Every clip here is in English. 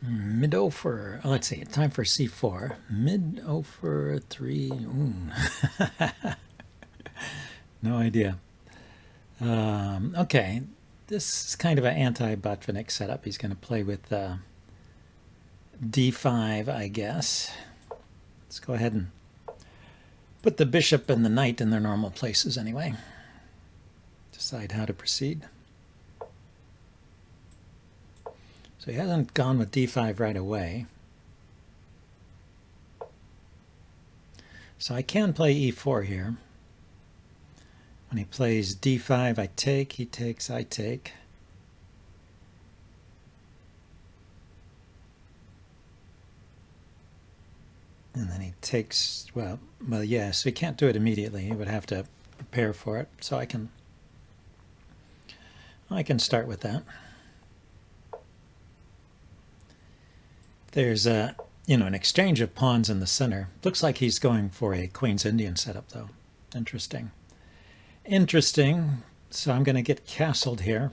Mid over. Let's see. Time for c4. Mid over 3. No idea. Okay. This is kind of an anti-Botvinnik setup. He's going to play with d5, I guess. Let's go ahead and put the bishop and the knight in their normal places anyway. Decide how to proceed. So he hasn't gone with d5 right away. So I can play e4 here. When he plays d5, I take, he takes, I take. And then he takes, well, yeah, so he can't do it immediately. He would have to prepare for it. So I can start with that. There's an exchange of pawns in the center. Looks like he's going for a Queen's Indian setup, though. Interesting. So I'm going to get castled here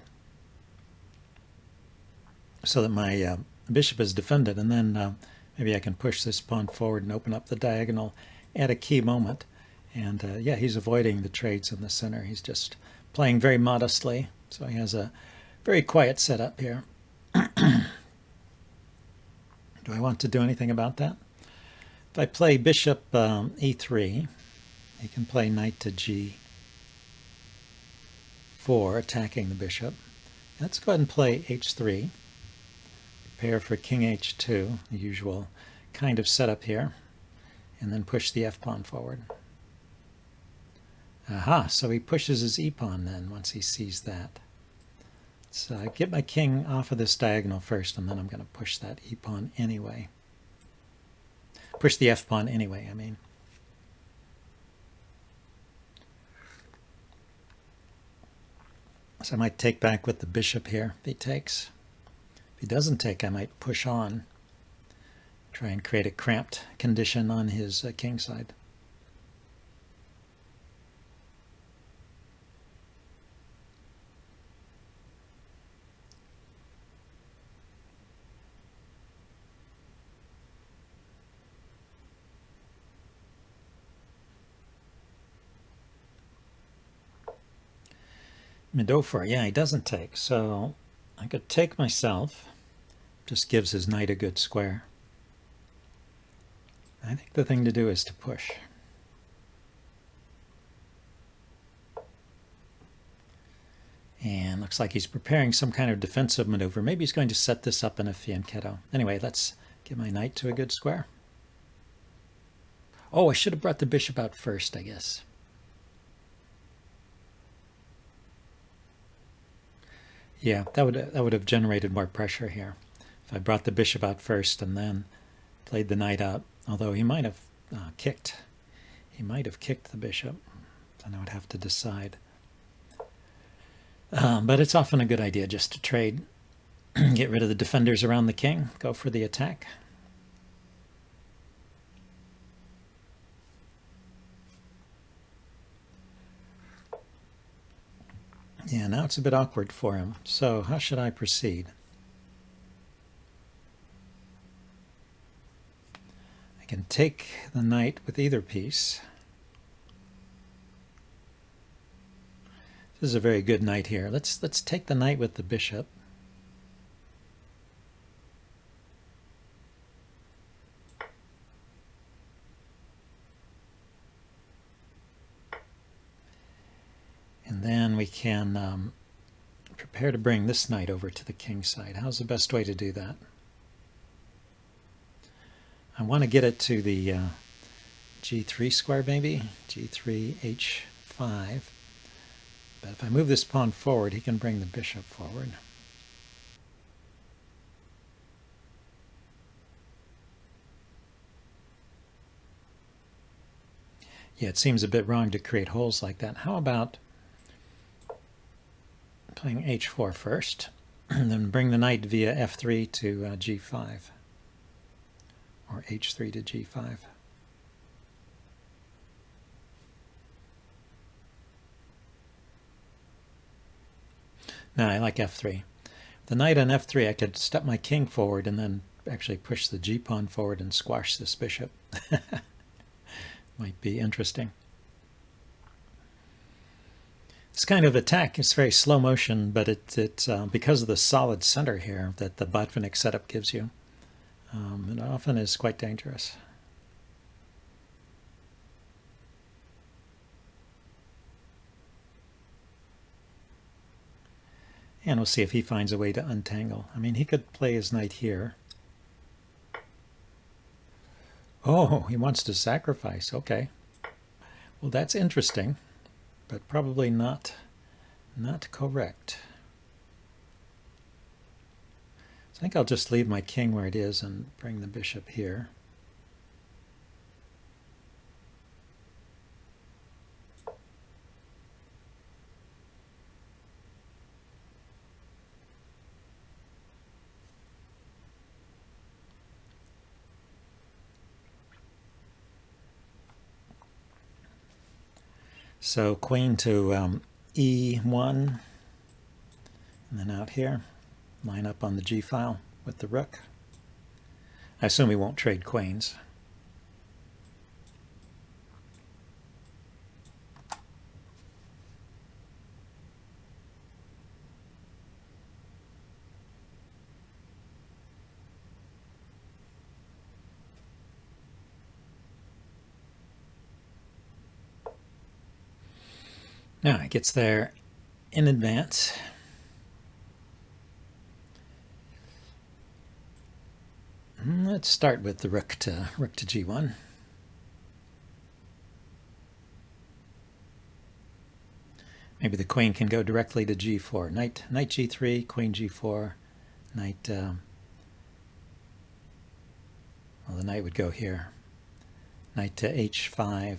so that my bishop is defended, and then maybe I can push this pawn forward and open up the diagonal at a key moment. And yeah, he's avoiding the trades in the center. He's just playing very modestly, so he has a very quiet setup here. Do I want to do anything about that? If I play bishop e3, he can play knight to g4, attacking the bishop. Let's go ahead and play h3. Prepare for king h2, the usual kind of setup here, and then push the f-pawn forward. Aha, so he pushes his e-pawn then once he sees that. So I get my king off of this diagonal first, and then I'm going to push that e-pawn anyway. Push the f-pawn anyway, I mean. So I might take back with the bishop here if he takes. If he doesn't take, I might push on. Try and create a cramped condition on his king side. Midofor, yeah, he doesn't take. So I could take myself. Just gives his knight a good square. I think the thing to do is to push. And looks like he's preparing some kind of defensive maneuver. Maybe he's going to set this up in a fianchetto. Anyway, let's get my knight to a good square. Oh, I should have brought the bishop out first, I guess. Yeah, that would have generated more pressure here. If I brought the bishop out first and then played the knight out, although he might have kicked. He might have kicked the bishop. Then I would have to decide. But it's often a good idea just to trade, get rid of the defenders around the king, go for the attack. Yeah, now it's a bit awkward for him. So how should I proceed? I can take the knight with either piece. This is a very good knight here. Let's take the knight with the bishop. And then we can prepare to bring this knight over to the king side. How's the best way to do that? I want to get it to the g3 square maybe, g3, h5. But if I move this pawn forward, he can bring the bishop forward. Yeah, it seems a bit wrong to create holes like that. How about playing h4 first, and then bring the knight via f3 to g5, or h3 to g5. Now I like f3. The knight on f3, I could step my king forward and then actually push the g-pawn forward and squash this bishop. Might be interesting. This kind of attack is very slow motion, but it's because of the solid center here that the Botvinnik setup gives you. It often is quite dangerous. And we'll see if he finds a way to untangle. I mean, he could play his knight here. Oh, he wants to sacrifice. Okay. Well, that's interesting, but probably not correct. So I think I'll just leave my king where it is and bring the bishop here. So queen to E1, and then out here, line up on the G file with the rook. I assume he won't trade queens. Now it gets there in advance. Let's start with the rook to g1. Maybe the queen can go directly to g4. Knight g3, queen g4, knight. Well, the knight would go here. Knight to h5.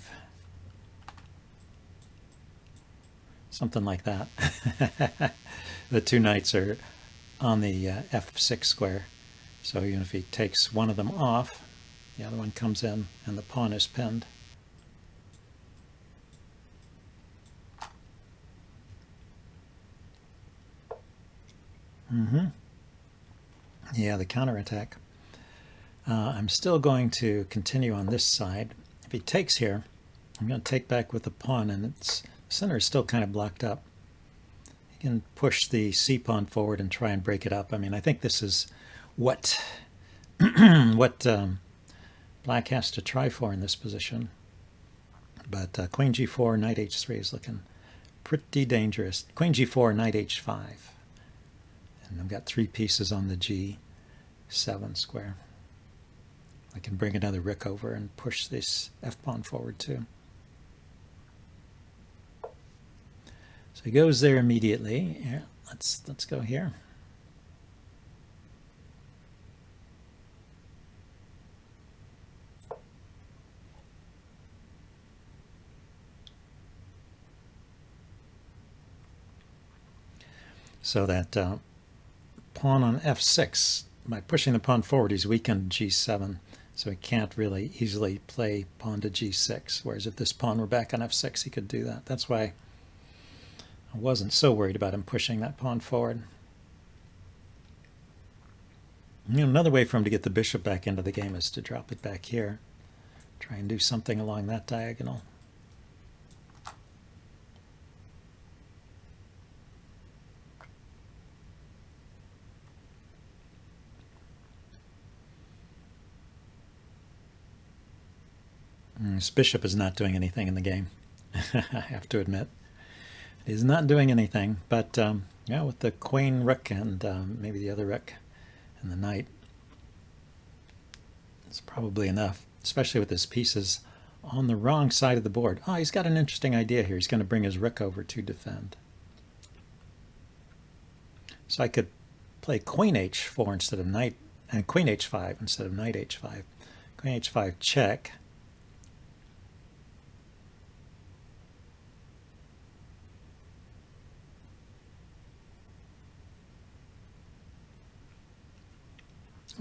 Something like that. The two knights are on the f6 square. So even if he takes one of them off, the other one comes in and the pawn is pinned. Yeah, the counterattack. I'm still going to continue on this side. If he takes here, I'm going to take back with the pawn, and the center is still kind of blocked up. He can push the c-pawn forward and try and break it up. I mean, I think this is what black has to try for in this position. But queen g4, knight h3 is looking pretty dangerous. Queen g4, knight h5. And I've got 3 pieces on the g7 square. I can bring another rook over and push this f-pawn forward too. So he goes there immediately. Yeah, let's go here. So that pawn on f6, by pushing the pawn forward, he's weakened g7, so he can't really easily play pawn to g6, whereas if this pawn were back on f6, he could do that. That's why I wasn't so worried about him pushing that pawn forward. You know, another way for him to get the bishop back into the game is to drop it back here, try and do something along that diagonal. This bishop is not doing anything in the game, I have to admit. He's not doing anything, but yeah, with the queen, rook, and maybe the other rook and the knight, it's probably enough, especially with his pieces on the wrong side of the board. Oh, he's got an interesting idea here. He's going to bring his rook over to defend. So I could play queen h4 instead of knight, and queen h5 instead of knight h5. Queen h5 check.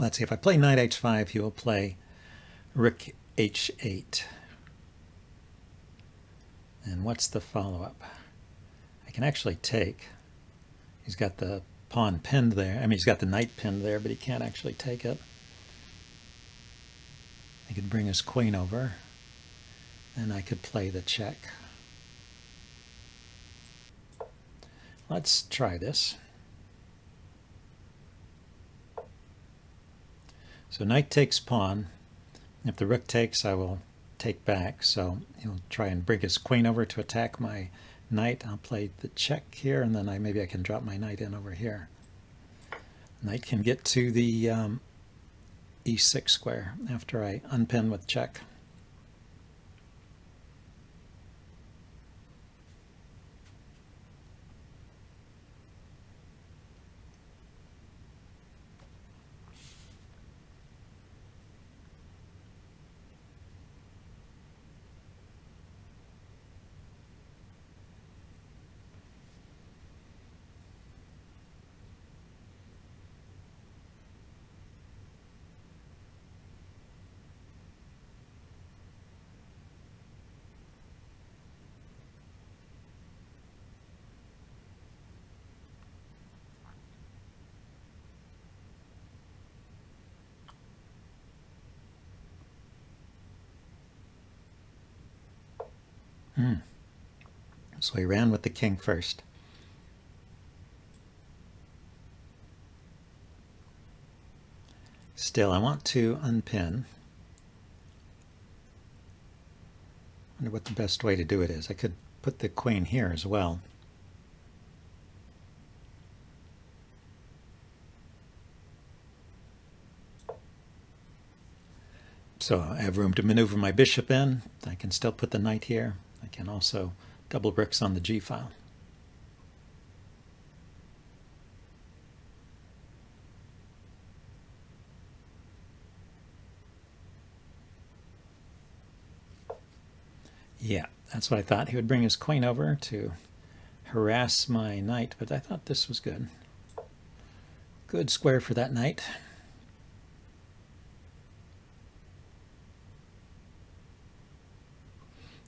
Let's see, if I play knight h5, he will play rook h8. And what's the follow-up? I can actually take. He's got the pawn pinned there. I mean, he's got the knight pinned there, but he can't actually take it. He could bring his queen over, and I could play the check. Let's try this. So knight takes pawn. If the rook takes, I will take back. So he'll try and bring his queen over to attack my knight. I'll play the check here, and then maybe I can drop my knight in over here. Knight can get to the e6 square after I unpin with check. So he ran with the king first. Still, I want to unpin. I wonder what the best way to do it is. I could put the queen here as well. So I have room to maneuver my bishop in. I can still put the knight here. I can also double bricks on the G file. Yeah, that's what I thought. He would bring his queen over to harass my knight, but I thought this was good. Good square for that knight.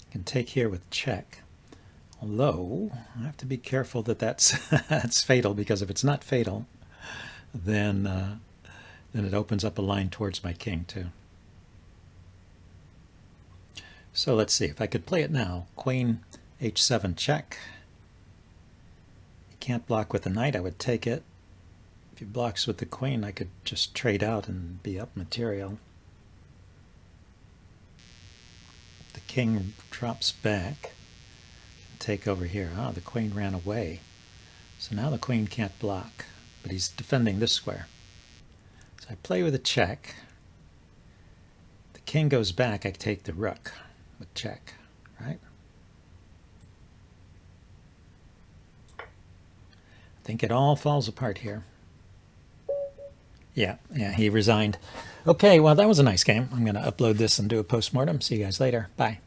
I can take here with check. Although, I have to be careful that that's fatal, because if it's not fatal, then it opens up a line towards my king too. So let's see if I could play it now. Queen h7 check. He can't block with the knight. I would take it. If he blocks with the queen, I could just trade out and be up material. The king drops back. Take over here. Ah, the queen ran away. So now the queen can't block, but he's defending this square. So I play with a check. The king goes back, I take the rook with check, right? I think it all falls apart here. Yeah, he resigned. Okay, well, that was a nice game. I'm going to upload this and do a postmortem. See you guys later. Bye.